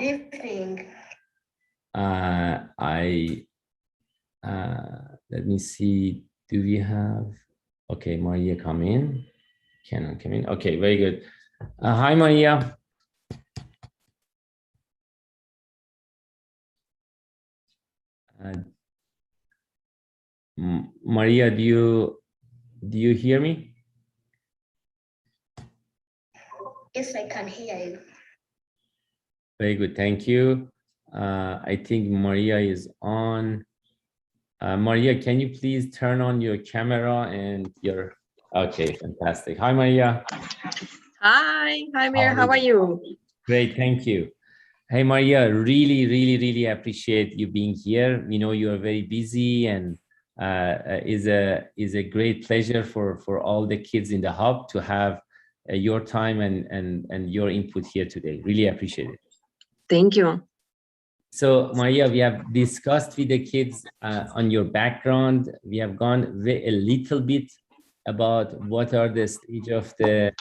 evening. Let me see. Do we have? Okay, Mariia, come in. Can come in? Okay, very good. Hi, Mariia. Mariia, do you hear me? Yes, I can hear you. Very good, thank you. I think Mariia is on. Mariia, can you please turn on your camera and your... Okay, fantastic. Hi, Mariia. Hi, Mir. How are you? Great, thank you. Hey, Mariia, really appreciate you being here. We know you are very busy, and is a great pleasure for all the kids in the hub to have your time and your input here today. Really appreciate it. Thank you. So, Mariia, we have discussed with the kids on your background. We have gone a little bit about what are the stage of the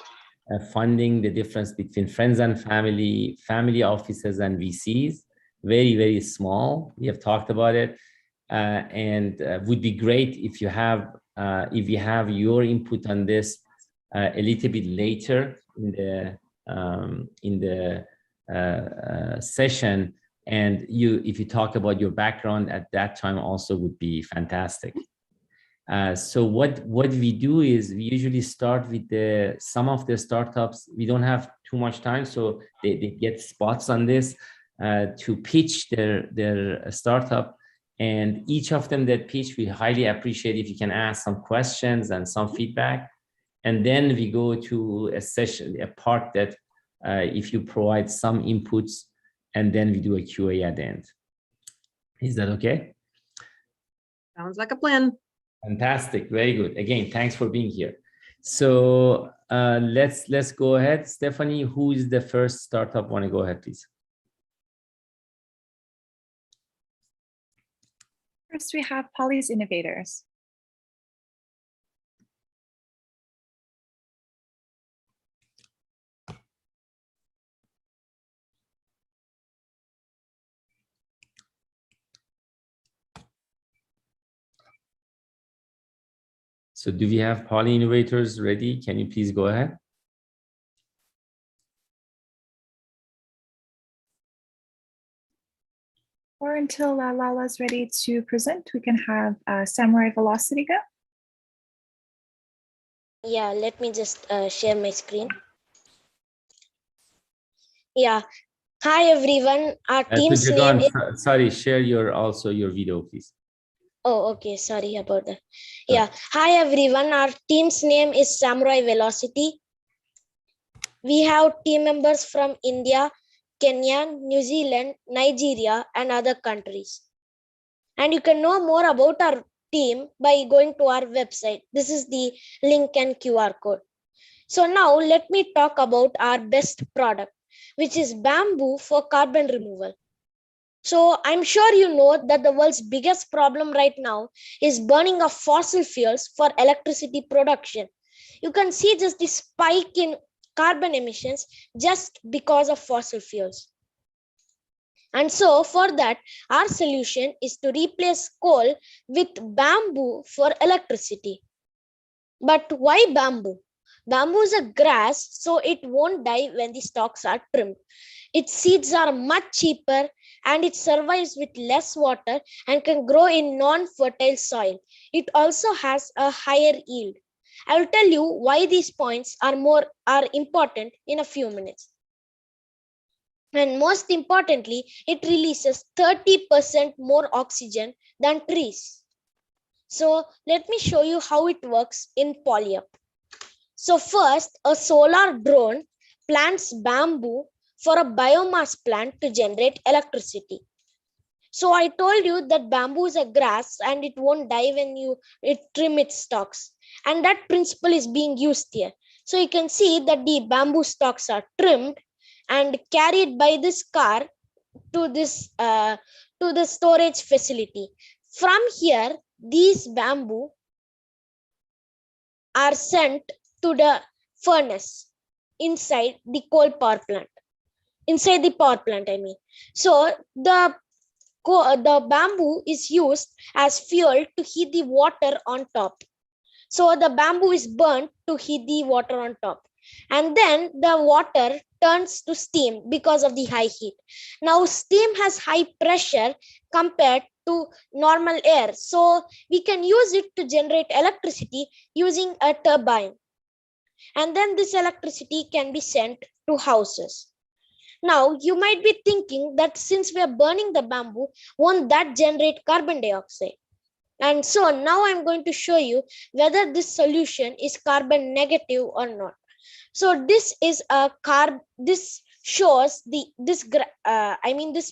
funding, the difference between friends and family, family offices and VCs. Very small. We have talked about it, and would be great if you have your input on this a little bit later in the session. And if you talk about your background at that time also would be fantastic. So what we do is we usually start with some of the startups. We don't have too much time, so they get spots on this to pitch their startup. And each of them that pitch, we highly appreciate if you can ask some questions and some feedback. And then we go to a session, a part that if you provide some inputs, and then we do a QA at the end. Is that okay? Sounds like a plan. Fantastic, very good. Again, thanks for being here. So let's go ahead. Stephanie, who is the first startup? Want to go ahead, please? First, we have Poly's Innovators. So do we have Poly Innovators ready? Can you please go ahead? Or until Lala's ready to present, we can have Samurai Velocity go. Yeah, let me just share my screen. Yeah. Hi, everyone. Our team's name is... Sorry, share your video, please. Oh, okay. Sorry about that. Yeah. Hi, everyone. Our team's name is Samurai Velocity. We have team members from India, Kenya, New Zealand, Nigeria, and other countries. And you can know more about our team by going to our website. This is the link and QR code. So now let me talk about our best product, which is bamboo for carbon removal. So I'm sure you know that the world's biggest problem right now is burning of fossil fuels for electricity production. You can see just the spike in carbon emissions just because of fossil fuels. And so for that, our solution is to replace coal with bamboo for electricity. But why bamboo? Bamboo is a grass, so it won't die when the stalks are trimmed. Its seeds are much cheaper and it survives with less water and can grow in non-fertile soil. It also has a higher yield. I will tell you why these points are important in a few minutes. And most importantly, it releases 30% more oxygen than trees. So let me show you how it works in PolyUp. So first, a solar drone plants bamboo for a biomass plant to generate electricity. So I told you that bamboo is a grass and it won't die when you trim its stalks. And that principle is being used here. So you can see that the bamboo stalks are trimmed and carried by this car to the storage facility. From here, these bamboo are sent to the furnace inside the coal power plant. inside the power plant, I mean. So the bamboo is used as fuel to heat the water on top. So the bamboo is burnt to heat the water on top. And then the water turns to steam because of the high heat. Now steam has high pressure compared to normal air. So we can use it to generate electricity using a turbine. And then this electricity can be sent to houses. Now you might be thinking that since we are burning the bamboo, won't that generate carbon dioxide? And so now I'm going to show you whether this solution is carbon negative or not. So this is a this shows this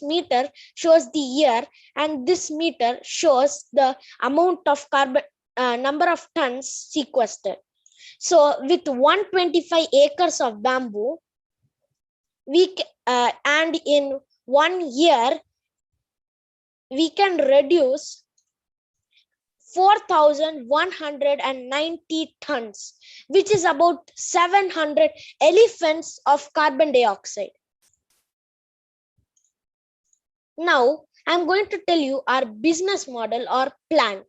meter shows the year, and this meter shows the amount of carbon number of tons sequestered. So with 125 acres of bamboo, and in 1 year we can reduce 4,190 tons, which is about 700 elephants of carbon dioxide. Now, I'm going to tell you our business model or plan.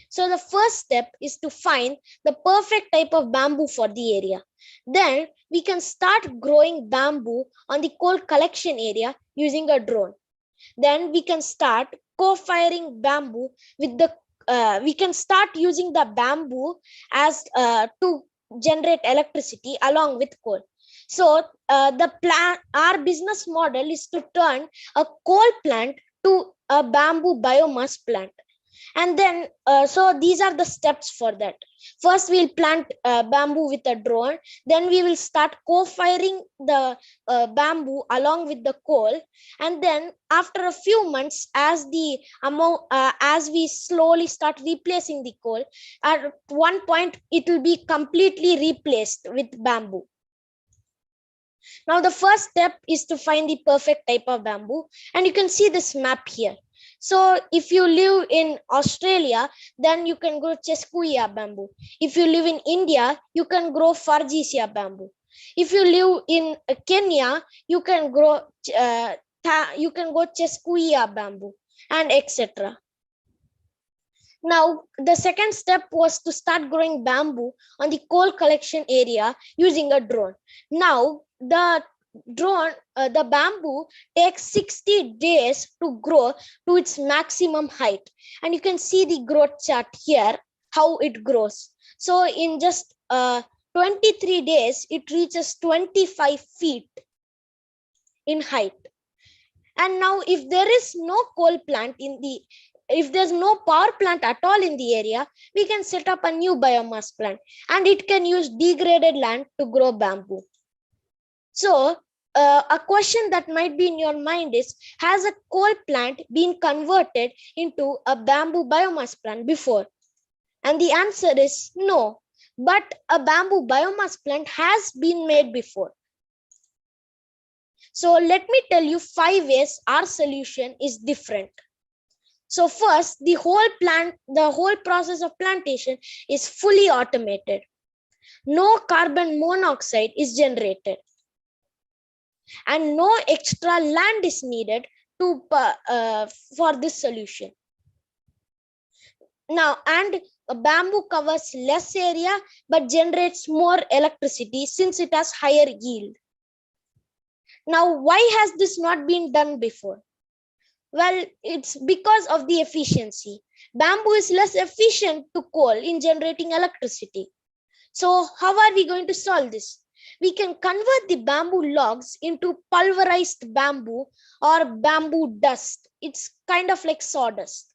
So the first step is to find the perfect type of bamboo for the area. Then we can start growing bamboo on the coal collection area using a drone. Then we can start co-firing bamboo with the we can start using the bamboo as to generate electricity along with coal. So our business model is to turn a coal plant to a bamboo biomass plant. And then so these are the steps for that. First we'll plant bamboo with a drone. Then we will start co-firing the bamboo along with the coal. And then after a few months, as we slowly start replacing the coal, at one point it will be completely replaced with bamboo. Now the first step is to find the perfect type of bamboo, and you can see this map here. So if you live in Australia, then you can grow Cheskuya bamboo. If you live in India, you can grow Fargesia bamboo. If you live in Kenya, you can grow Cheskuya bamboo, and etc. Now, the second step was to start growing bamboo on the coal collection area using a drone. Now, the bamboo takes 60 days to grow to its maximum height. And you can see the growth chart here, how it grows. So in just 23 days, it reaches 25 feet in height. And now if there is no coal plant if there's no power plant at all in the area, we can set up a new biomass plant, and it can use degraded land to grow bamboo. So a question that might be in your mind is, has a coal plant been converted into a bamboo biomass plant before? And the answer is no, but a bamboo biomass plant has been made before. So let me tell you 5 ways our solution is different. So first, the whole process of plantation is fully automated. No carbon monoxide is generated, and no extra land is needed for this solution. Now, and bamboo covers less area but generates more electricity since it has higher yield. Now, why has this not been done before? Well, it's because of the efficiency. Bamboo is less efficient to coal in generating electricity. So how are we going to solve this? We can convert the bamboo logs into pulverized bamboo or bamboo dust. It's kind of like sawdust.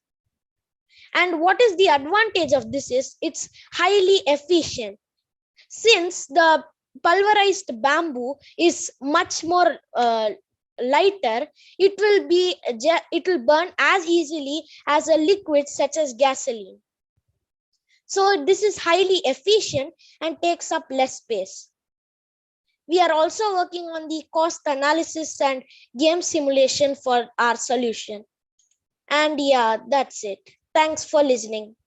And what is the advantage of this is it's highly efficient. Since the pulverized bamboo is much more lighter, it will burn as easily as a liquid such as gasoline. So this is highly efficient and takes up less space. We are also working on the cost analysis and game simulation for our solution. And yeah, that's it. Thanks for listening.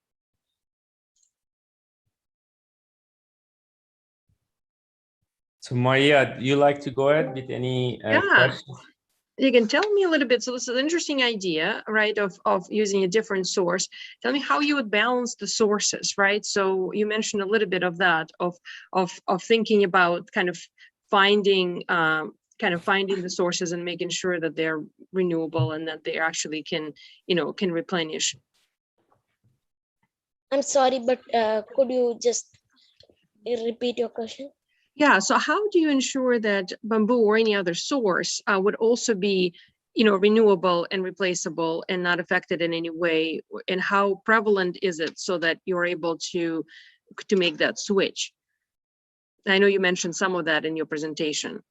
So Maria, you like to go ahead with any Yeah. questions? You can tell me a little bit. So this is an interesting idea, right? Of using a different source. Tell me how you would balance the sources, right? So you mentioned a little bit of that, of thinking about kind of finding the sources and making sure that they're renewable and that they actually can replenish. I'm sorry, but could you just repeat your question? Yeah, so how do you ensure that bamboo or any other source would also be, renewable and replaceable and not affected in any way? And how prevalent is it so that you're able to make that switch? I know you mentioned some of that in your presentation.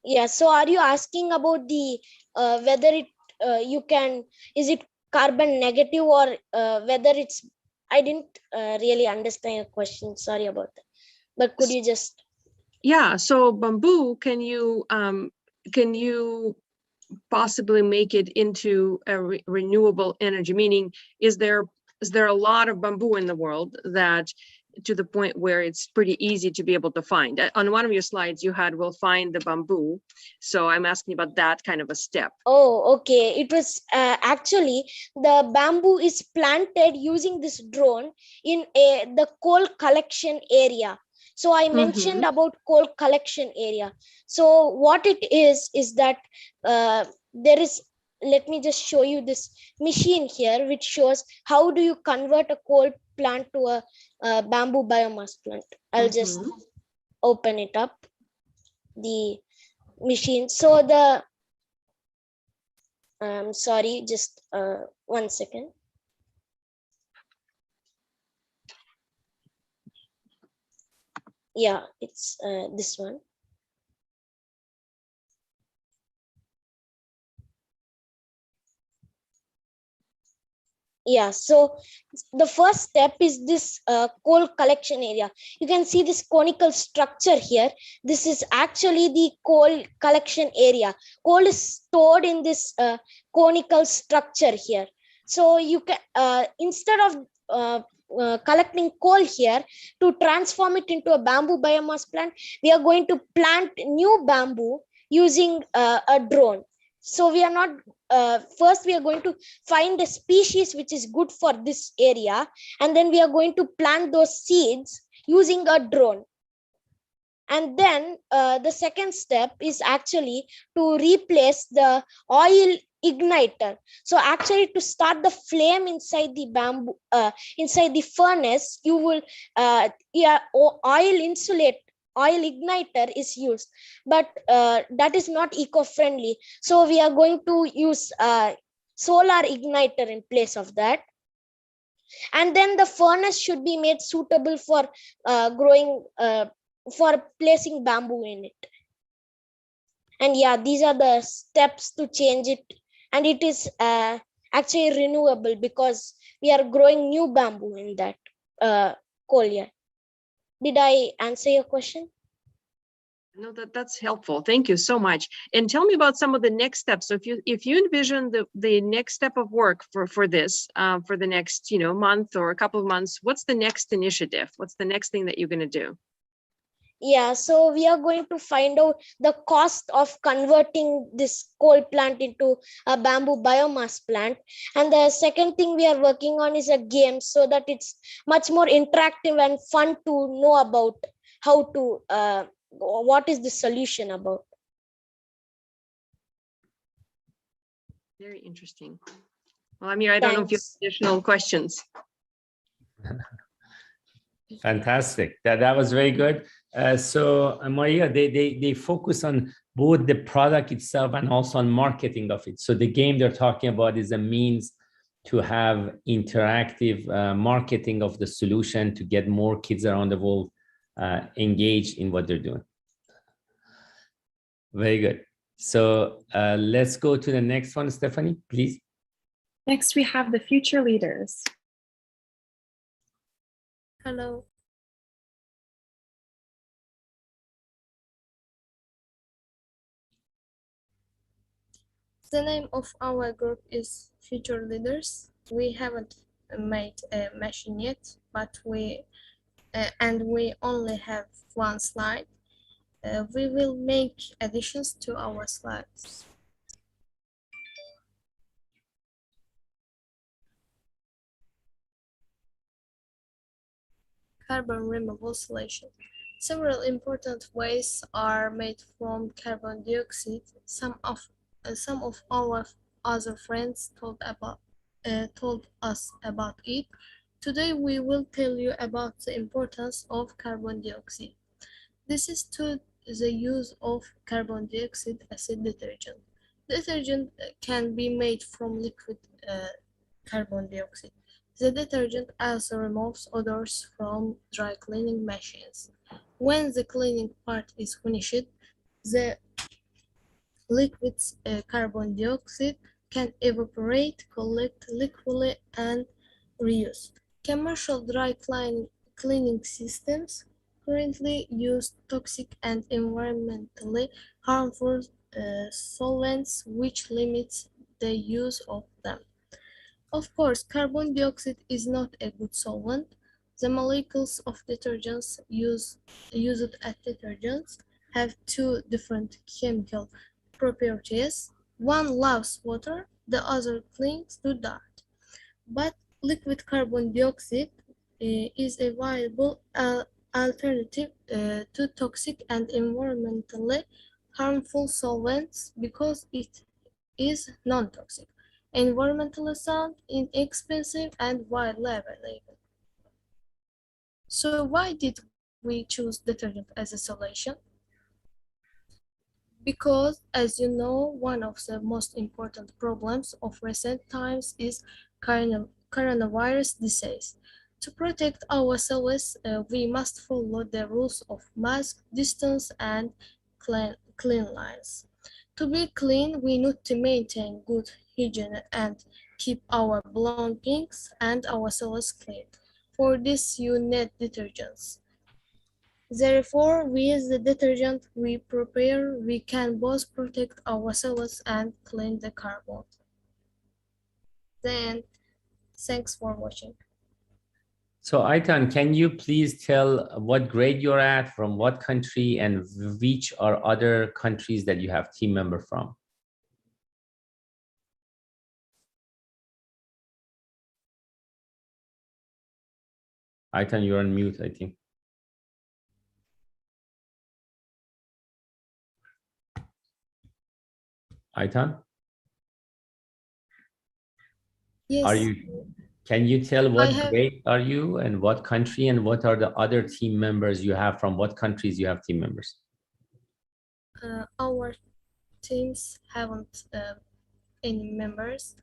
Yeah, so are you asking about the whether it is it carbon negative or whether it's, I didn't really understand your question, sorry about that, but could you just? Yeah, so bamboo, can you possibly make it into a renewable energy? Meaning, is there a lot of bamboo in the world that to the point where it's pretty easy to be able to find? On one of your slides you had, we'll find the bamboo. So I'm asking about that kind of a step. Oh, okay. It was actually the bamboo is planted using this drone in the coal collection area. So I mentioned about coal collection area. So what it is that there is, let me just show you this machine here, which shows how do you convert a coal plant to a bamboo biomass plant. I'll just open it up, the machine. So the sorry, just 1 second. Yeah, it's this one. Yeah, so the first step is this coal collection area. You can see this conical structure here. This is actually the coal collection area. Coal is stored in this conical structure here. So you can, instead of collecting coal here, to transform it into a bamboo biomass plant, we are going to plant new bamboo using a drone. So we are not, first we are going to find a species which is good for this area, and then we are going to plant those seeds using a drone. And then the second step is actually to replace the oil igniter. So actually, to start the flame inside the bamboo, inside the furnace, you will oil igniter is used, but that is not eco-friendly. So we are going to use solar igniter in place of that. And then the furnace should be made suitable for for placing bamboo in it. And yeah, these are the steps to change it. And it is actually renewable because we are growing new bamboo in that coal. Yeah. Did I answer your question? No, that's helpful. Thank you so much. And tell me about some of the next steps. So if you envision the next step of work for this, for the next month or a couple of months, what's the next initiative? What's the next thing that you're going to do? Yeah, so we are going to find out the cost of converting this coal plant into a bamboo biomass plant. And the second thing we are working on is a game, so that it's much more interactive and fun to know about how to, what is the solution about. Very interesting. Well, Amir, I don't know if you have additional questions. Fantastic. That was very good. So Maria, they focus on both the product itself and also on marketing of it. So the game they're talking about is a means to have interactive marketing of the solution to get more kids around the world engaged in what they're doing. Very good. So let's go to the next one, Stephanie, please. Next, we have the future leaders. Hello. The name of our group is Future Leaders. We haven't made a machine yet, but we and we only have one slide. We will make additions to our slides. Carbon removal solution. Several important ways are made from carbon dioxide. Some of our other friends told us about it. Today we will tell you about the importance of carbon dioxide. This is to the use of carbon dioxide acid detergent. Detergent can be made from liquid carbon dioxide. The detergent also removes odors from dry cleaning machines. When the cleaning part is finished, the liquid carbon dioxide can evaporate, collect liquidly, and reuse. Commercial dry cleaning systems currently use toxic and environmentally harmful solvents, which limits the use of them. Of course, carbon dioxide is not a good solvent. The molecules of detergents used as detergents have two different chemical properties. One loves water, the other clings to dirt. But liquid carbon dioxide is a viable alternative to toxic and environmentally harmful solvents because it is non-toxic, environmentally sound, inexpensive, and widely available. So why did we choose detergent as a solution? Because, as you know, one of the most important problems of recent times is coronavirus disease. To protect ourselves, we must follow the rules of mask, distance, and cleanliness. To be clean, we need to maintain good hygiene and keep our belongings and ourselves clean. For this, you need detergents. Therefore, with the detergent we prepare, we can both protect ourselves and clean the carbon. Then, thanks for watching. So Aitan, can you please tell what grade you're at, from what country, and which are other countries that you have team member from? Aitan, you're on mute, I think. Aitan? Yes. Can you tell what grade are you and what country, and what are the other team members you have, from what countries you have team members? Our teams haven't any members.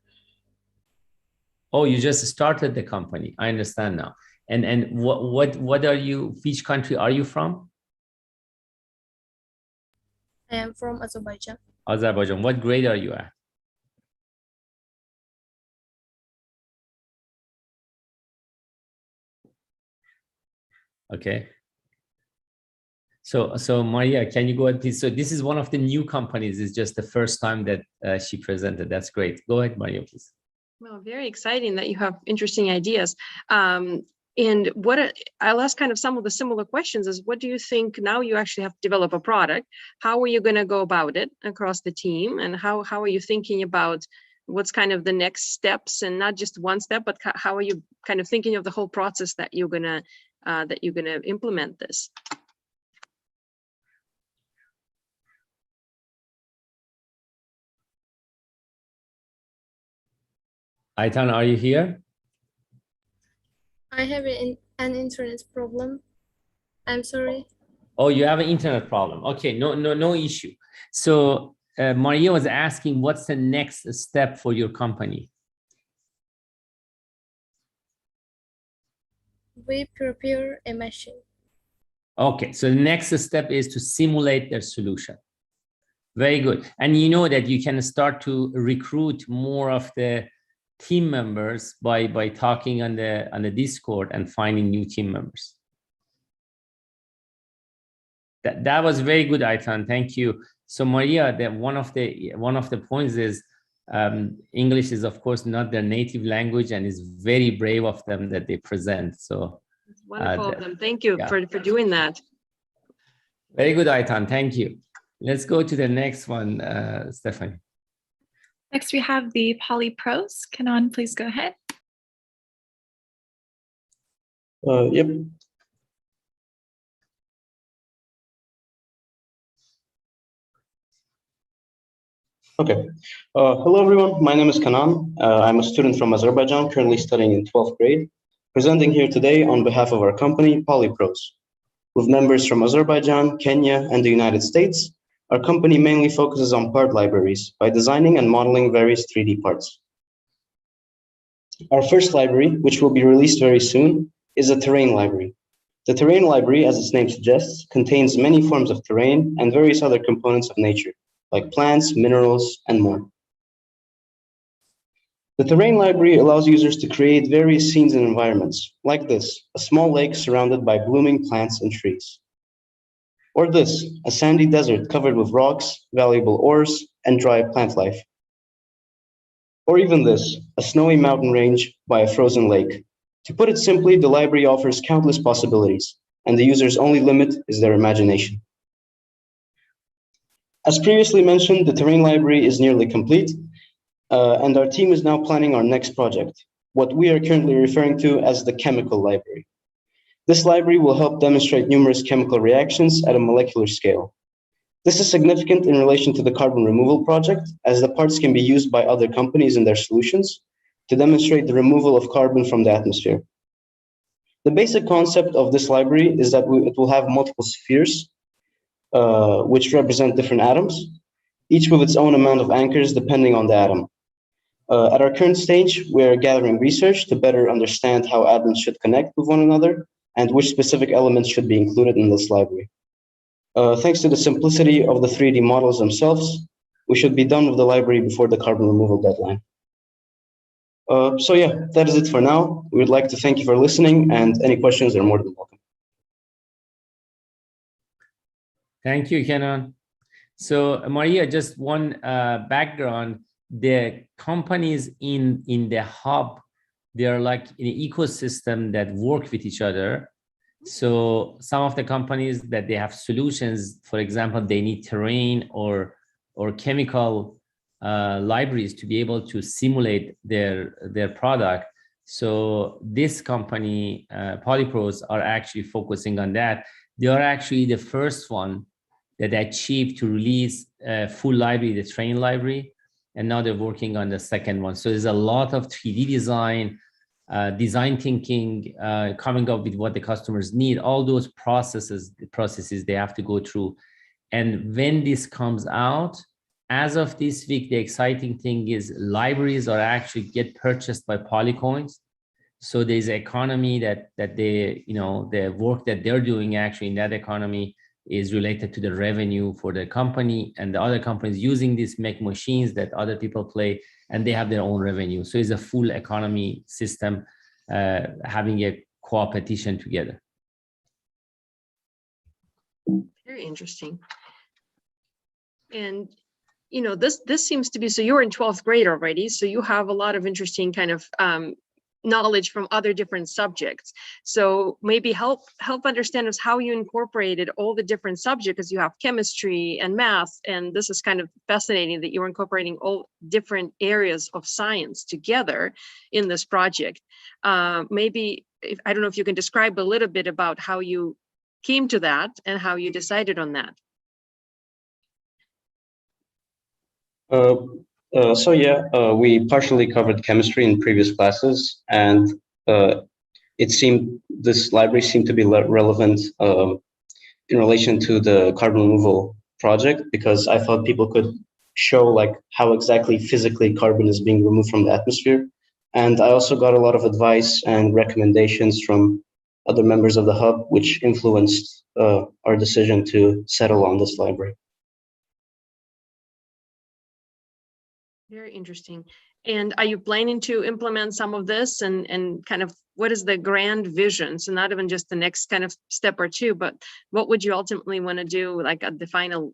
Oh, you just started the company. I understand now. And what are you, which country are you from? I am from Azerbaijan. Azerbaijan. What grade are you at? Okay. So Mariia, can you go ahead, please? So this is one of the new companies. It's just the first time that she presented. That's great. Go ahead, Mariia, please. Well, very exciting that you have interesting ideas. And I'll ask kind of some of the similar questions is, what do you think now you actually have to develop a product? How are you going to go about it across the team? And how are you thinking about what's kind of the next steps, and not just one step, but how are you kind of thinking of the whole process that you're going to implement this? Aitan, are you here? I have an internet problem. I'm sorry. Oh, you have an internet problem. Okay, no issue. So Mariia was asking, what's the next step for your company? We prepare a machine. Okay, so the next step is to simulate their solution. Very good. And you know that you can start to recruit more of the team members by talking on the Discord and finding new team members. That was very good, Aitan. Thank you. So Mariia, one of the points is English is of course not their native language, and is very brave of them that they present. So Wonderful of them. Thank you yeah. for doing that. Very good, Aitan. Thank you. Let's go to the next one, Stephanie. Next, we have the PolyPros. Kenan, please go ahead. Yep. Okay. Hello, everyone. My name is Kenan. I'm a student from Azerbaijan, currently studying in 12th grade, presenting here today on behalf of our company, PolyPros. With members from Azerbaijan, Kenya, and the United States, our company mainly focuses on part libraries by designing and modeling various 3D parts. Our first library, which will be released very soon, is a terrain library. The terrain library, as its name suggests, contains many forms of terrain and various other components of nature, like plants, minerals, and more. The terrain library allows users to create various scenes and environments, like this, a small lake surrounded by blooming plants and trees. Or this, a sandy desert covered with rocks, valuable ores, and dry plant life. Or even this, a snowy mountain range by a frozen lake. To put it simply, the library offers countless possibilities, and the user's only limit is their imagination. As previously mentioned, the terrain library is nearly complete, and our team is now planning our next project, what we are currently referring to as the chemical library. This library will help demonstrate numerous chemical reactions at a molecular scale. This is significant in relation to the carbon removal project, as the parts can be used by other companies in their solutions to demonstrate the removal of carbon from the atmosphere. The basic concept of this library is that it will have multiple spheres, which represent different atoms, each with its own amount of anchors depending on the atom. At our current stage, we are gathering research to better understand how atoms should connect with one another and which specific elements should be included in this library. Thanks to the simplicity of the 3D models themselves, we should be done with the library before the carbon removal deadline. So yeah, that is it for now. We would like to thank you for listening, and any questions are more than welcome. Thank you, Kenan. So Mariia, just one background. The companies in the hub, they're like in an ecosystem that work with each other. So some of the companies that they have solutions, for example, they need terrain or chemical libraries to be able to simulate their product. So this company, PolyPros, are actually focusing on that. They are actually the first one that achieved to release a full library, the terrain library, and now they're working on the second one. So there's a lot of 3D design, design thinking, coming up with what the customers need, all those processes they have to go through. And when this comes out, as of this week, the exciting thing is libraries are actually get purchased by Polycoins. So there's an economy that they, the work that they're doing actually in that economy is related to the revenue for the company, and the other companies using these make machines that other people play, and they have their own revenue. So it's a full economy system having a competition together. Very interesting. And this seems to be, so you're in 12th grade already, so you have a lot of interesting kind of knowledge from other different subjects. So maybe help understand us how you incorporated all the different subjects, because you have chemistry and math, and this is kind of fascinating that you're incorporating all different areas of science together in this project. Maybe, I don't know if you can describe a little bit about how you came to that and how you decided on that. So yeah, we partially covered chemistry in previous classes, and this library seemed to be relevant in relation to the carbon removal project, because I thought people could show like how exactly physically carbon is being removed from the atmosphere. And I also got a lot of advice and recommendations from other members of the hub, which influenced our decision to settle on this library. Very interesting. And are you planning to implement some of this, and kind of what is the grand vision? So not even just the next kind of step or two, but what would you ultimately want to do, like at the final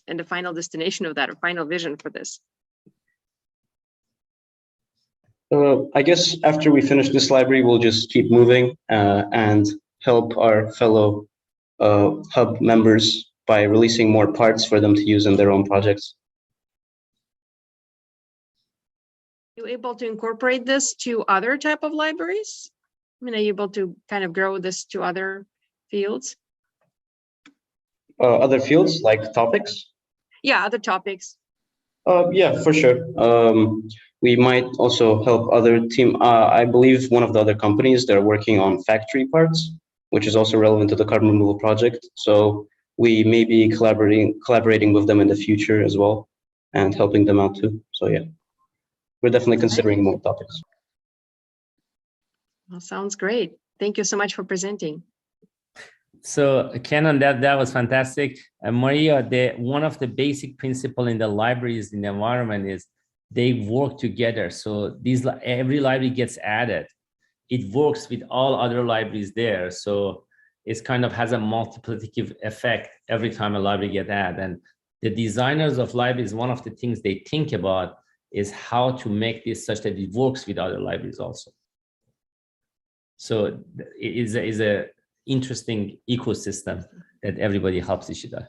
destination of that, or final vision for this? I guess after we finish this library, we'll just keep moving and help our fellow hub members by releasing more parts for them to use in their own projects. You able to incorporate this to other type of libraries? I mean, are you able to kind of grow this to other fields? Other fields like topics? Yeah, other topics. Yeah, for sure. We might also help other team. I believe one of the other companies, they're working on factory parts, which is also relevant to the carbon removal project. So we may be collaborating with them in the future as well and helping them out too. So yeah, we're definitely considering more topics. Well, sounds great. Thank you so much for presenting. So Kenan, that was fantastic. Mariia, one of the basic principle in the libraries in the environment is they work together. So every library gets added. It works with all other libraries there. So it's kind of has a multiplicative effect every time a library gets added. And the designers of libraries, one of the things they think about is how to make this such that it works with other libraries also. So it is a interesting ecosystem that everybody helps each other.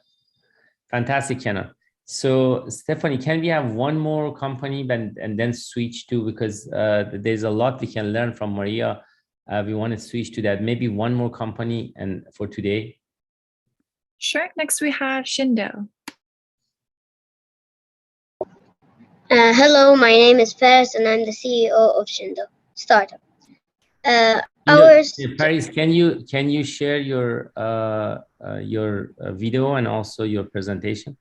Fantastic, Kenan. So Stephanie, can we have one more company and then switch to, because there's a lot we can learn from Mariia. We want to switch to that. Maybe one more company and for today. Sure. Next we have Shindo. Hello, my name is Faris and I'm the CEO of Shindo Startup. Faris, can you share your video and also your presentation?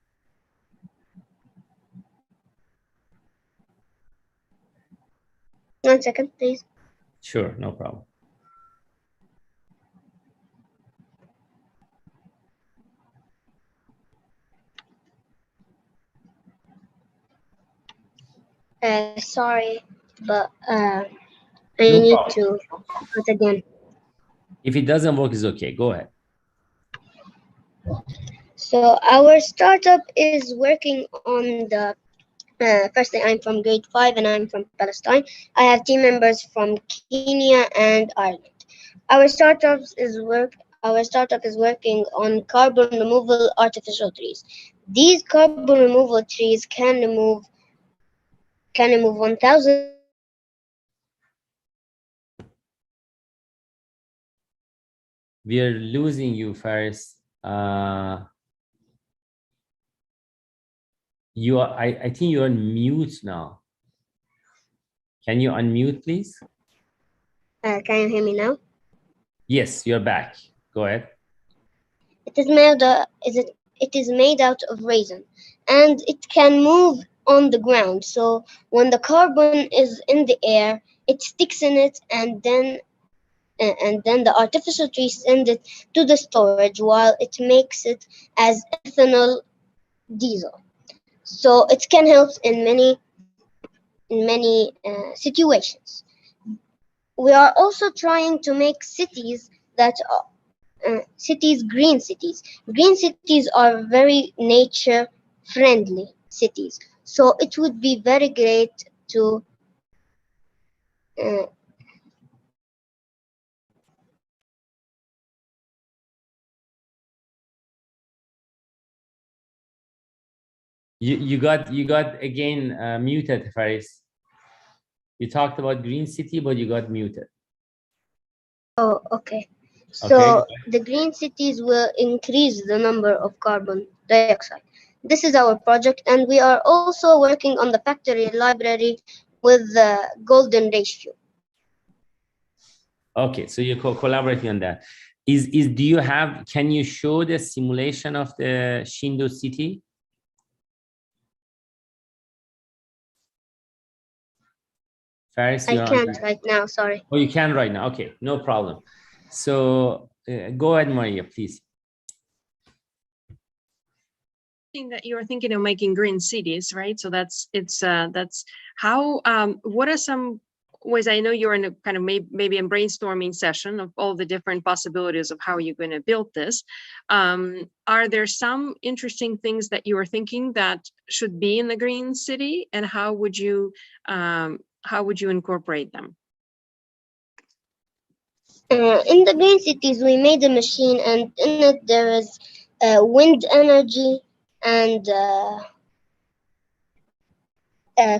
One second, please. Sure, no problem. Sorry, but I need to put again. If it doesn't work, it's okay. Go ahead. So our startup is working on the firstly, I'm from grade 5 and I'm from Palestine. I have team members from Kenya and Ireland. Our startup is working on carbon removal artificial trees. These carbon removal trees can remove 1,000. We are losing you, Faris. I think you're on mute now. Can you unmute, please? Can you hear me now? Yes, you're back. Go ahead. It is made out of resin, and it can move on the ground. So when the carbon is in the air, it sticks in it, and then the artificial tree sends it to the storage while it makes it as ethanol diesel. So it can help in many situations. We are also trying to make cities that are green cities. Green cities are very nature friendly cities. So it would be very great to You got again muted, Faris. You talked about green city, but you got muted. Oh, okay. So the green cities will increase the number of carbon dioxide. This is our project, and we are also working on the factory library with the golden ratio. Okay, so you're collaborating on that. Can you show the simulation of the Shindo city? Faris, I can't right now, sorry. Oh, you can right now. Okay, no problem. So go ahead, Mariia, please. That you're thinking of making green cities, right? So that's how. What are some ways? I know you're in a kind of maybe a brainstorming session of all the different possibilities of how you're going to build this. Are there some interesting things that you are thinking that should be in the green city, and how would you incorporate them? In the green cities, we made a machine, and in it there is wind energy and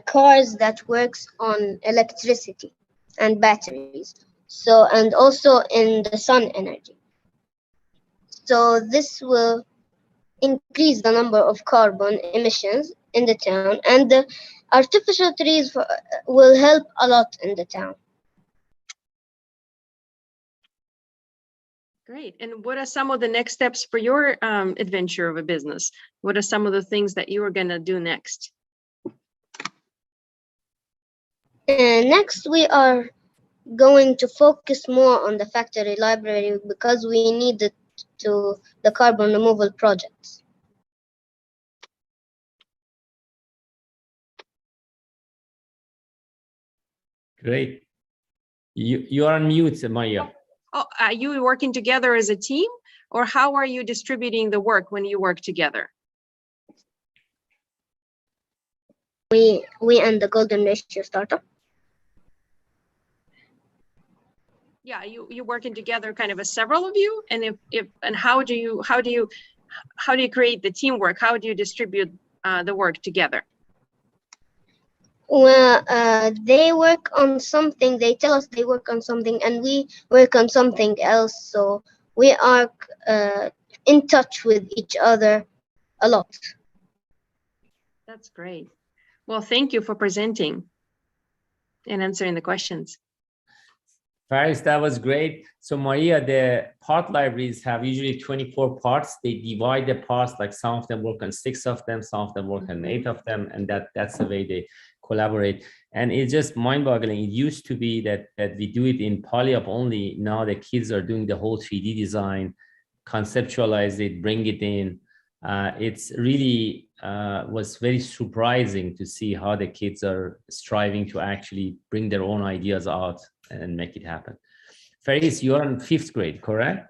cars that works on electricity and batteries. So, and also in the sun energy. So this will increase the number of carbon emissions in the town, and the artificial trees will help a lot in the town. Great. And what are some of the next steps for your adventure of a business? What are some of the things that you are going to do next? Next, we are going to focus more on the factory library because we need it to the carbon removal projects. Great. You are on mute, Mariia. Oh, are you working together as a team, or how are you distributing the work when you work together? We and the Golden Ratio startup. Yeah, you working together, kind of as several of you, and how do you create the teamwork? How do you distribute the work together? Well, they work on something. They tell us they work on something, and we work on something else. So we are in touch with each other a lot. That's great. Well, thank you for presenting and answering the questions. Faris, that was great. So Mariia, the part libraries have usually 24 parts. They divide the parts, like some of them work on 6 of them, some of them work on 8 of them, and that's the way they collaborate. And it's just mind-boggling. It used to be that we do it in PolyUp only. Now the kids are doing the whole 3D design, conceptualize it, bring it in. It's really was very surprising to see how the kids are striving to actually bring their own ideas out and make it happen. Faris, you're in 5th grade, correct?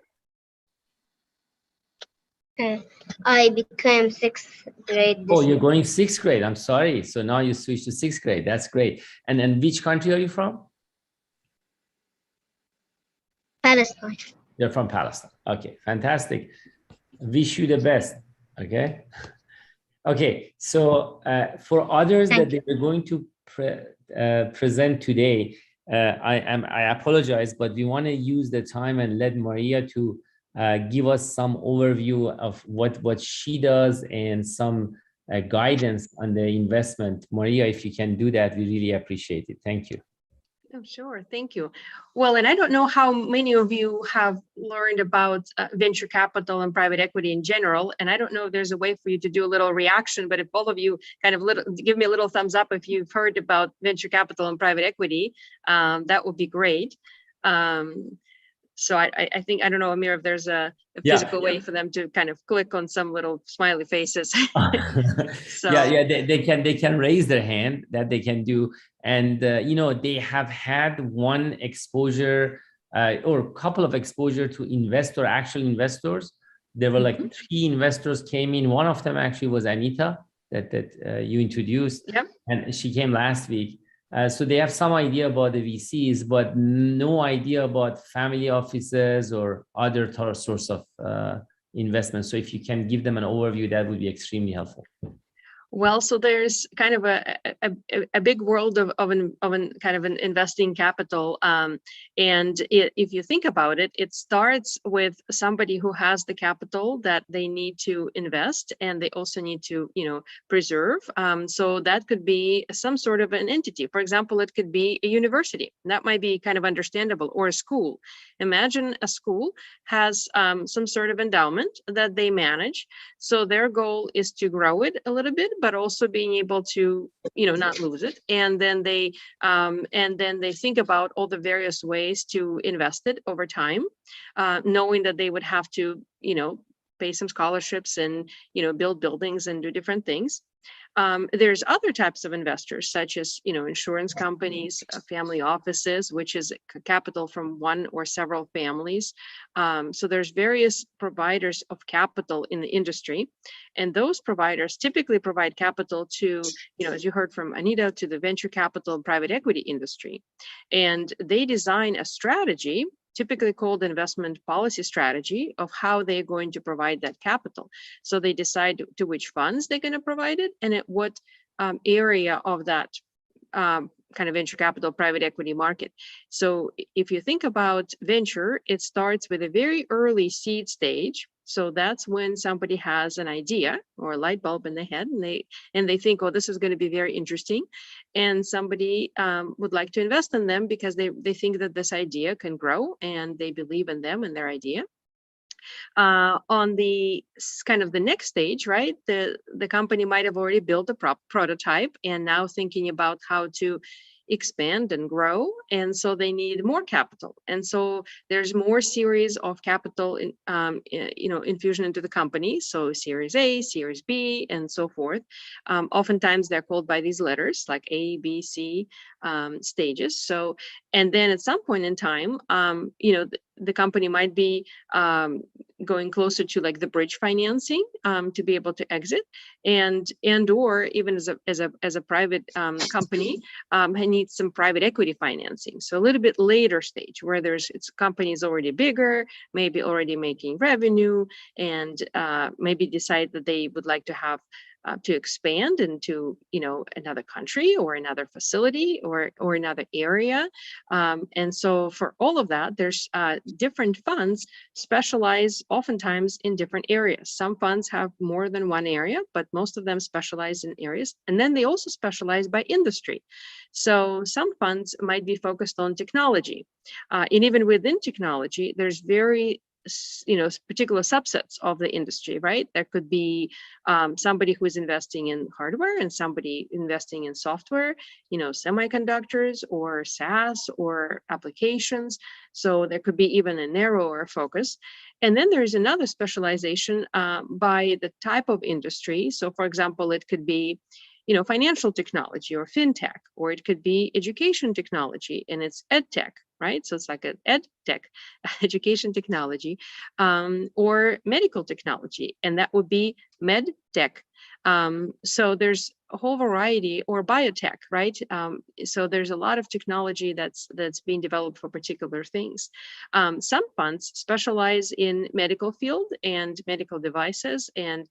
I became 6th grade. Oh, you're going 6th grade. I'm sorry. So now you switched to 6th grade. That's great. And then which country are you from? Palestine. You're from Palestine. Okay, fantastic. Wish you the best. Okay. Okay. So for others that they were going to present today, I apologize, but we want to use the time and let Mariia to give us some overview of what she does and some guidance on the investment. Mariia, if you can do that, we really appreciate it. Thank you. Oh, sure. Thank you. Well, and I don't know how many of you have learned about venture capital and private equity in general. And I don't know if there's a way for you to do a little reaction, but if both of you kind of give me a little thumbs up if you've heard about venture capital and private equity, that would be great. So I think, I don't know, Amir, if there's a physical way for them to kind of click on some little smiley faces. So. Yeah, they can raise their hand, that they can do. And, you know, they have had one exposure or a couple of exposure to actual investors. There were like 3 investors came in. One of them actually was Anita that you introduced. Yep. And she came last week. So they have some idea about the VCs, but no idea about family offices or other source of investment. So if you can give them an overview, that would be extremely helpful. Well, so there's kind of a big world of an investing capital, and if you think about it, it starts with somebody who has the capital that they need to invest, and they also need to preserve. So that could be some sort of an entity. For example, it could be a university. That might be kind of understandable, or a school. Imagine a school has some sort of endowment that they manage. So their goal is to grow it a little bit, but also being able to, not lose it. And then they think about all the various ways to invest it over time, knowing that they would have to, pay some scholarships and, build buildings and do different things. There's other types of investors, such as, insurance companies, family offices, which is capital from one or several families. So there's various providers of capital in the industry. And those providers typically provide capital to, as you heard from Anita, to the venture capital and private equity industry. And they design a strategy typically called investment policy strategy of how they're going to provide that capital. So they decide to which funds they're going to provide it and at what area of that kind of venture capital private equity market. So if you think about venture, it starts with a very early seed stage. So that's when somebody has an idea or a light bulb in their head and they think, oh, this is going to be very interesting. And somebody would like to invest in them because they think that this idea can grow and they believe in them and their idea. On the kind of the next stage, right, the company might have already built a prototype and now thinking about how to expand and grow, and so they need more capital, and so there's more series of capital infusion into the company, so Series A, Series B, and so forth. Oftentimes they're called by these letters like A, B, C stages. So, and then at some point in time, the company might be going closer to like the bridge financing to be able to exit, and or even as a private company needs some private equity financing. So a little bit later stage where its company is already bigger, maybe already making revenue, and maybe decide that they would like to have to expand into another country or another facility or another area, and so for all of that there's different funds specialize oftentimes in different areas. Some funds have more than one area, but most of them specialize in areas, and then they also specialize by industry. So some funds might be focused on technology, and even within technology there's very particular subsets of the industry, right? There could be somebody who is investing in hardware and somebody investing in software, semiconductors or SaaS or applications. So there could be even a narrower focus. And then there's another specialization by the type of industry. So for example, it could be financial technology or fintech, or it could be education technology and it's ed tech, right? So it's like an ed tech, education technology, or medical technology, and that would be med tech. So there's a whole variety, or biotech, right? So there's a lot of technology that's being developed for particular things. Some funds specialize in medical field and medical devices and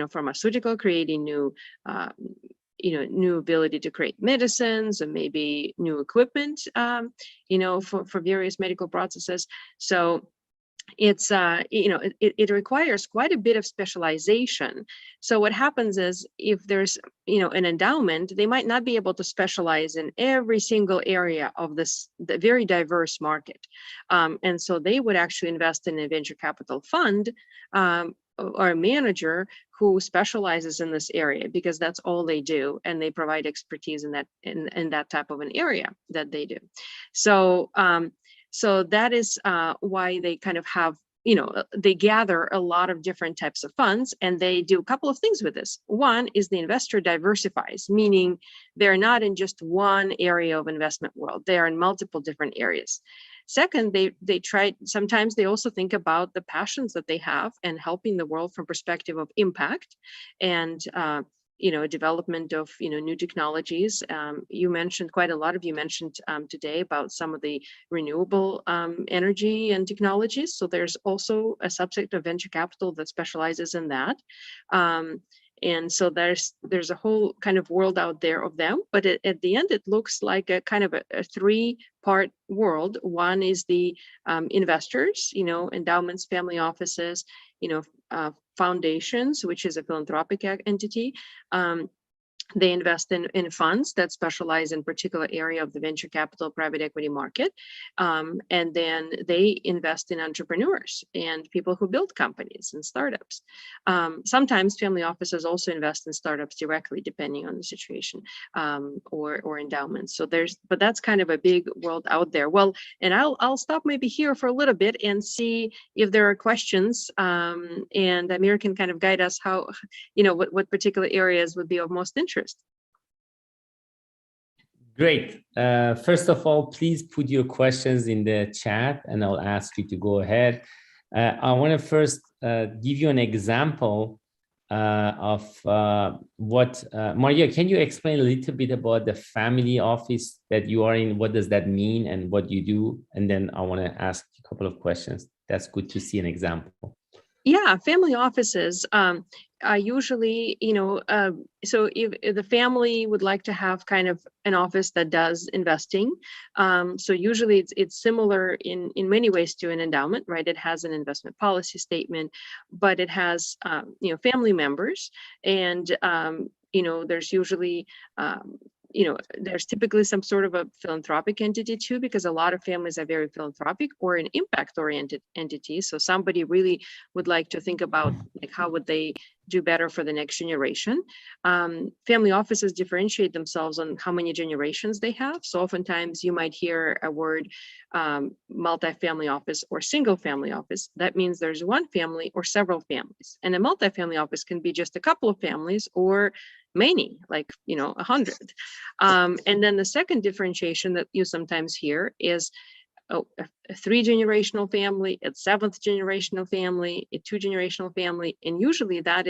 pharmaceutical, creating new new ability to create medicines and maybe new equipment for various medical processes. So it's it requires quite a bit of specialization. So what happens is if there's an endowment, they might not be able to specialize in every single area of the very diverse market, and so they would actually invest in a venture capital fund or a manager who specializes in this area, because that's all they do, and they provide expertise in that type of an area that they do. So so that is why they kind of have, they gather a lot of different types of funds, and they do a couple of things with this. One is the investor diversifies, meaning they're not in just one area of investment world, they are in multiple different areas. Second, they try, sometimes they also think about the passions that they have and helping the world from perspective of impact and development of new technologies. You mentioned, quite a lot of you mentioned today about some of the renewable energy and technologies. So there's also a subset of venture capital that specializes in that. And so there's a whole kind of world out there of them, but at the end, it looks like a kind of a three-part world. One is the investors, endowments, family offices, foundations, which is a philanthropic entity. They invest in funds that specialize in particular area of the venture capital private equity market. And then they invest in entrepreneurs and people who build companies and startups. Sometimes family offices also invest in startups directly, depending on the situation, or endowments. So but that's kind of a big world out there. Well, and I'll stop maybe here for a little bit and see if there are questions, and Amir can kind of guide us how, what particular areas would be of most interest. Great. First of all, please put your questions in the chat and I'll ask you to go ahead. I want to first give you an example what, Mariia, can you explain a little bit about the family office that you are in? What does that mean and what you do? And then I want to ask a couple of questions. That's good to see an example. Yeah, family offices are usually, so if the family would like to have kind of an office that does investing, so usually it's similar in many ways to an endowment, right? It has an investment policy statement, but it has, family members, and there's usually there's typically some sort of a philanthropic entity too, because a lot of families are very philanthropic or an impact-oriented entity. So somebody really would like to think about like how would they do better for the next generation. Family offices differentiate themselves on how many generations they have. So oftentimes you might hear a word multi-family office or single family office. That means there's one family or several families. And a multi-family office can be just a couple of families or many, like 100. And then the second differentiation that you sometimes hear is a 3-generational family, a 7th generational family, a 2-generational family, and usually that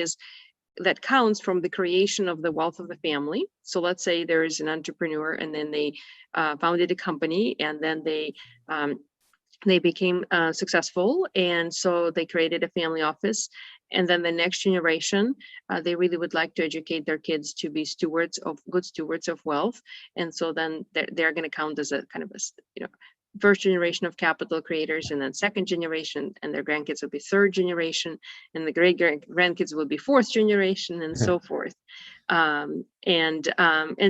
counts from the creation of the wealth of the family. So let's say there is an entrepreneur, and then they founded a company, and then they became successful, and so they created a family office. And then the next generation, they really would like to educate their kids to be good stewards of wealth. And so then they're going to count as a kind of a, first generation of capital creators, and then second generation, and their grandkids will be 3rd generation, and the great grandkids will be 4th generation, and so forth. And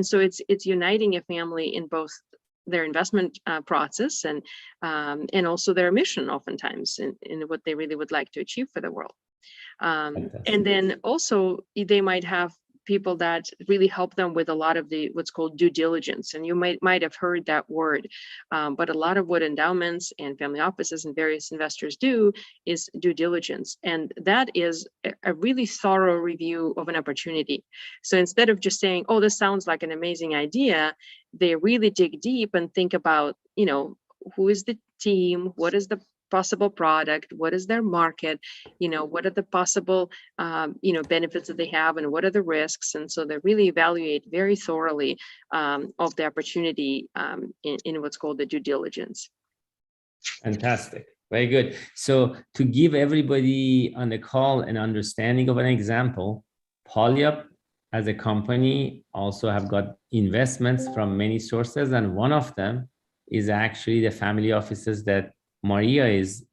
so it's uniting a family in both their investment process and also their mission, oftentimes in what they really would like to achieve for the world. And then also they might have people that really help them with a lot of what's called due diligence. And you might have heard that word, but a lot of what endowments and family offices and various investors do is due diligence. And that is a really thorough review of an opportunity. So instead of just saying, oh, this sounds like an amazing idea, they really dig deep and think about, who is the team, what is the possible product, what is their market, what are the possible benefits that they have, and what are the risks. And so they really evaluate very thoroughly of the opportunity in what's called the due diligence. Fantastic. Very good. So to give everybody on the call an understanding of an example, PolyUp as a company also have got investments from many sources, and one of them is actually the family offices that Mariia is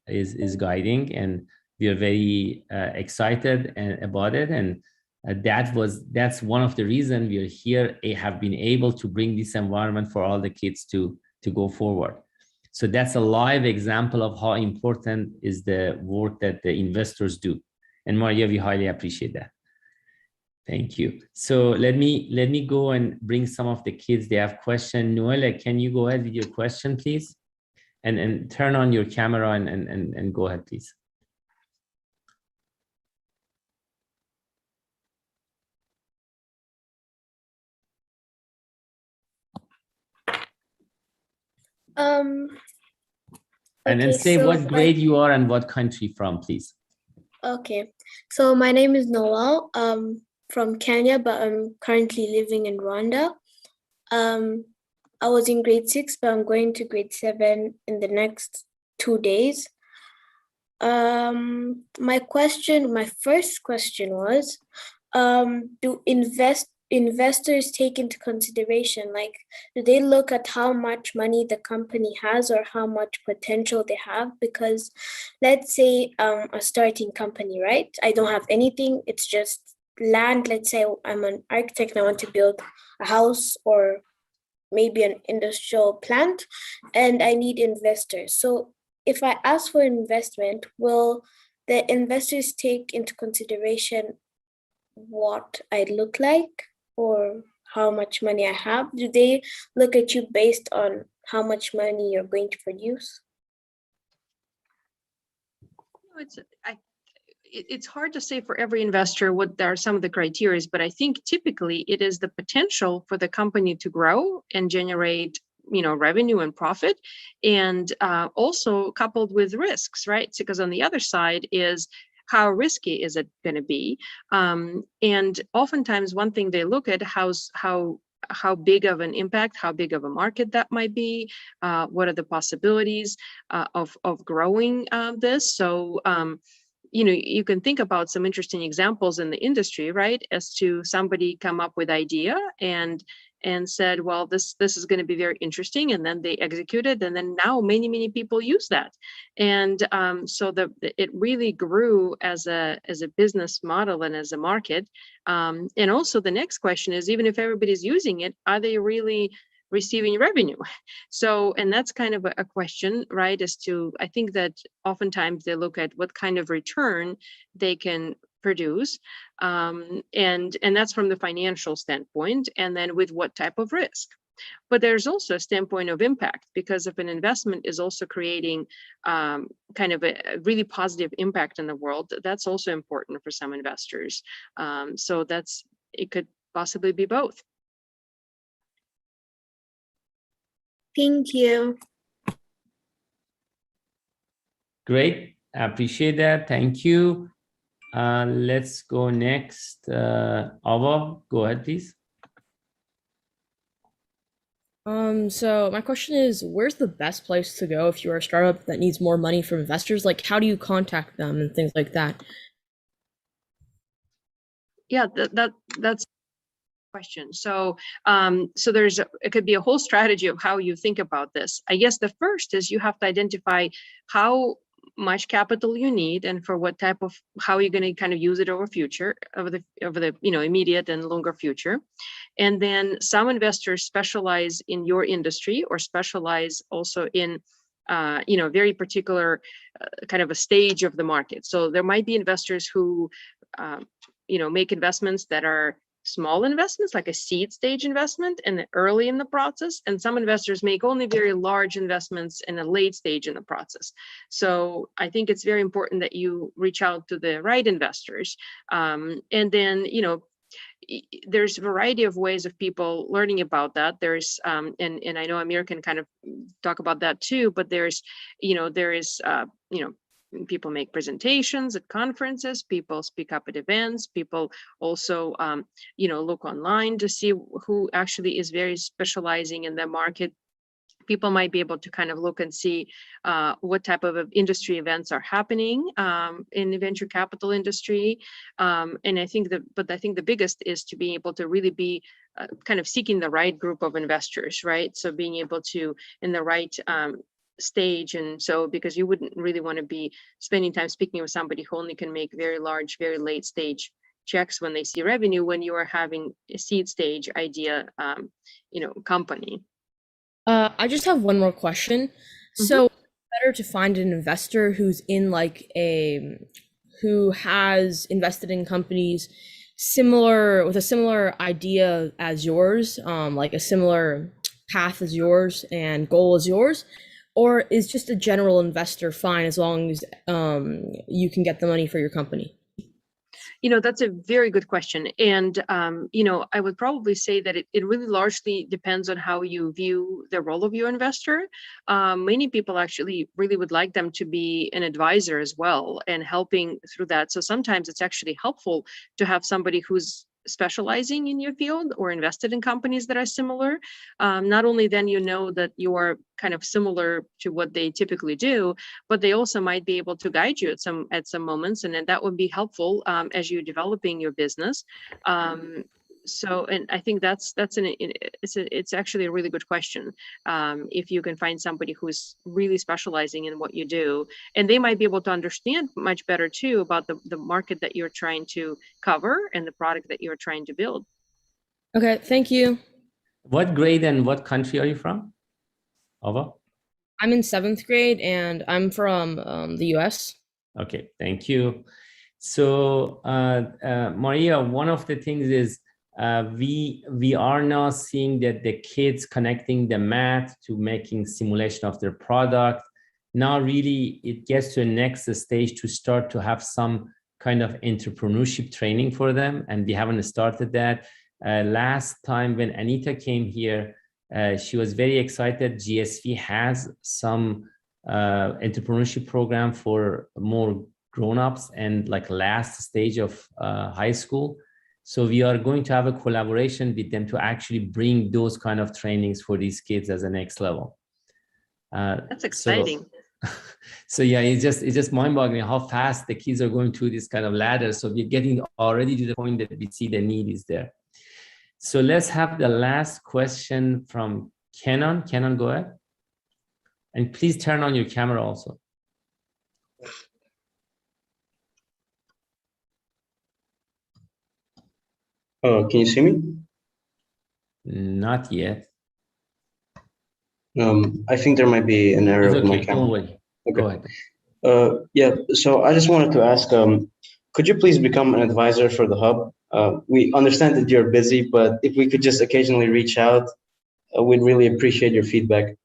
guiding, and we are very excited about it. And that's one of the reasons we are here, have been able to bring this environment for all the kids to go forward. So that's a live example of how important is the work that the investors do. And Mariia, we highly appreciate that. Thank you. So let me go and bring some of the kids. They have questions. Noelle, can you go ahead with your question, please? And turn on your camera and go ahead, please. And then say what grade you are and what country from, please. Okay, so my name is Noel, from Kenya, but I'm currently living in Rwanda. I was in grade 6, but I'm going to grade 7 in the next 2 days. My first question was, do investors take into consideration, like, do they look at how much money the company has or how much potential they have? Because let's say a starting company, right? I don't have anything, it's just land. Let's say I'm an architect and I want to build a house or maybe an industrial plant, and I need investors. So if I ask for investment, will the investors take into consideration what I look like or how much money I have? Do they look at you based on how much money you're going to produce? It's hard to say for every investor what are some of the criteria, but I think typically it is the potential for the company to grow and generate, revenue and profit, and also coupled with risks, right? Because on the other side is how risky is it going to be? And oftentimes one thing they look at how big of an impact, how big of a market that might be, what are the possibilities of growing this. So you can think about some interesting examples in the industry, right? As to somebody come up with idea and said, well, this is going to be very interesting, and then they executed, and then now many people use that, and so it really grew as a business model and as a market. And also the next question is, even if everybody's using it, are they really receiving revenue? So, and that's kind of a question, right? As to, I think that oftentimes they look at what kind of return they can produce, and that's from the financial standpoint, and then with what type of risk. But there's also a standpoint of impact, because if an investment is also creating kind of a really positive impact in the world, that's also important for some investors. So it could possibly be both. Thank you. Great, I appreciate that. Thank you. Let's go next. Ava, go ahead, please. So my question is, where's the best place to go if you're a startup that needs more money from investors? Like, how do you contact them and things like that? Yeah, that's question. So it could be a whole strategy of how you think about this. I guess the first is you have to identify how much capital you need and for what type of, how you're going to kind of use it over the immediate and longer future. And then some investors specialize in your industry or specialize also in very particular kind of a stage of the market. So there might be investors who make investments that are small investments, like a seed stage investment and early in the process, and some investors make only very large investments in a late stage in the process. So I think it's very important that you reach out to the right investors. And then there's a variety of ways of people learning about that. There's and I know Amir can kind of talk about that too, but there is people make presentations at conferences, people speak up at events, people also look online to see who actually is very specializing in the market. People might be able to kind of look and see what type of industry events are happening in the venture capital industry. And I think the biggest is to be able to really be kind of seeking the right group of investors, right? So being able to, in the right stage, and so because you wouldn't really want to be spending time speaking with somebody who only can make very large, very late stage checks when they see revenue, when you are having a seed stage idea, company. I just have one more question. Mm-hmm. So it's better to find an investor who's in who has invested in companies with a similar idea as yours, like a similar path as yours and goal as yours, or is just a general investor fine as long as you can get the money for your company? That's a very good question. And, I would probably say that it really largely depends on how you view the role of your investor. Many people actually really would like them to be an advisor as well and helping through that. So sometimes it's actually helpful to have somebody who's specializing in your field or invested in companies that are similar. Not only then that you are kind of similar to what they typically do, but they also might be able to guide you at some moments, and then that would be helpful as you're developing your business. So, and I think it's actually a really good question. If you can find somebody who's really specializing in what you do, and they might be able to understand much better too about the market that you're trying to cover and the product that you're trying to build. Okay, thank you. What grade and what country are you from, Ava? I'm in 7th grade and I'm from the US. Okay, thank you. So Mariia, one of the things is we are now seeing that the kids connecting the math to making simulation of their product. Now really it gets to the next stage to start to have some kind of entrepreneurship training for them, and we haven't started that. Last time when Anita came here, she was very excited. GSV has some entrepreneurship program for more grown-ups and like last stage of high school. So we are going to have a collaboration with them to actually bring those kind of trainings for these kids as a next level. That's exciting. So yeah, it's just mind-boggling how fast the kids are going through this kind of ladder. So we're getting already to the point that we see the need is there. So let's have the last question from Kenan. Kenan, go ahead. And please turn on your camera also. Can you see me? Not yet. I think there might be an error with my camera. Don't worry. Okay. Go ahead. Yeah, so I just wanted to ask, could you please become an advisor for the hub? We understand that you're busy, but if we could just occasionally reach out, we'd really appreciate your feedback.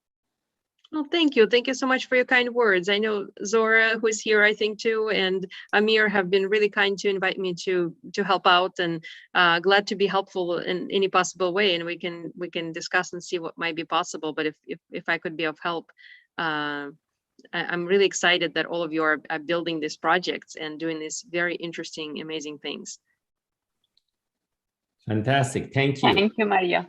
Well, thank you. Thank you so much for your kind words. I know Zora, who's here, I think too, and Amir have been really kind to invite me to help out, and glad to be helpful in any possible way. And we can discuss and see what might be possible. But if I could be of help, I'm really excited that all of you are building these projects and doing these very interesting, amazing things. Fantastic. Thank you. Thank you, Mariia.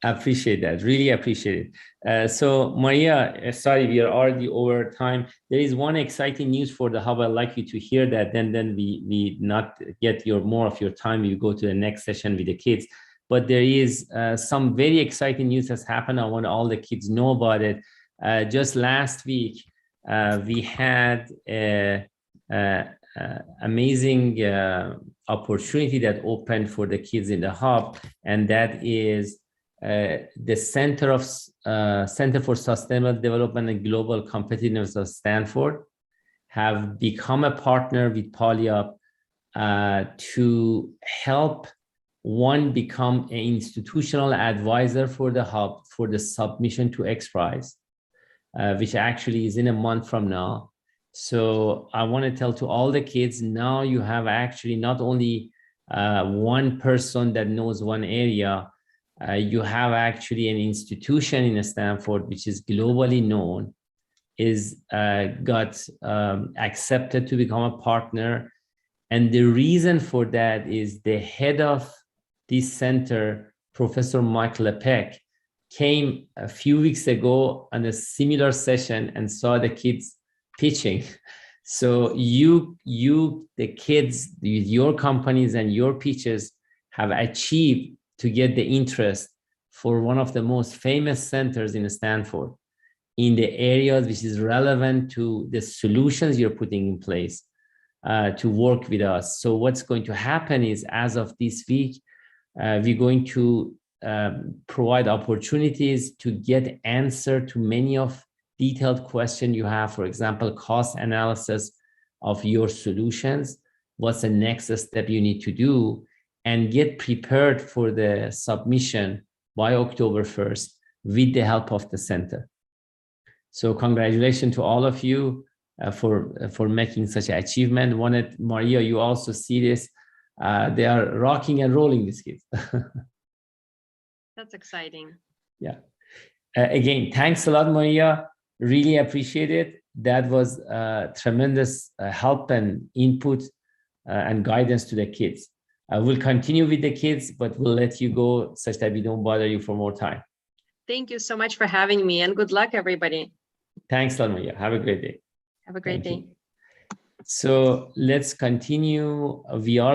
I appreciate that. Really appreciate it. So Mariia, sorry, we are already over time. There is one exciting news for the hub. I'd like you to hear that. Then we not get more of your time. You go to the next session with the kids. But there is some very exciting news that's happened. I want all the kids know about it. Just last week, we had an amazing opportunity that opened for the kids in the hub, and that is the Center for Sustainable Development and Global Competitiveness of Stanford have become a partner with PolyUp to help one become an institutional advisor for the hub for the submission to X Prize, which actually is in a month from now. So I want to tell to all the kids, now you have actually not only one person that knows one area, you have actually an institution in Stanford, which is globally known, is got accepted to become a partner. And the reason for that is the head of this center, Professor Mike Lepek, came a few weeks ago on a similar session and saw the kids pitching. So the kids, your companies and your pitches have achieved to get the interest for one of the most famous centers in Stanford in the areas which is relevant to the solutions you're putting in place to work with us. So what's going to happen is, as of this week, we're going to provide opportunities to get answer to many of detailed questions you have. For example, cost analysis of your solutions, what's the next step you need to do, and get prepared for the submission by October 1st with the help of the center. So congratulations to all of you for making such an achievement. Mariia, you also see this. They are rocking and rolling, these kids. That's exciting. Yeah. Again, thanks a lot, Mariia. Really appreciate it. That was tremendous help and input and guidance to the kids. We'll continue with the kids, but we'll let you go such that we don't bother you for more time. Thank you so much for having me, and good luck, everybody. Thanks, Mariia. Have a great day. Have a great day. So let's continue. We are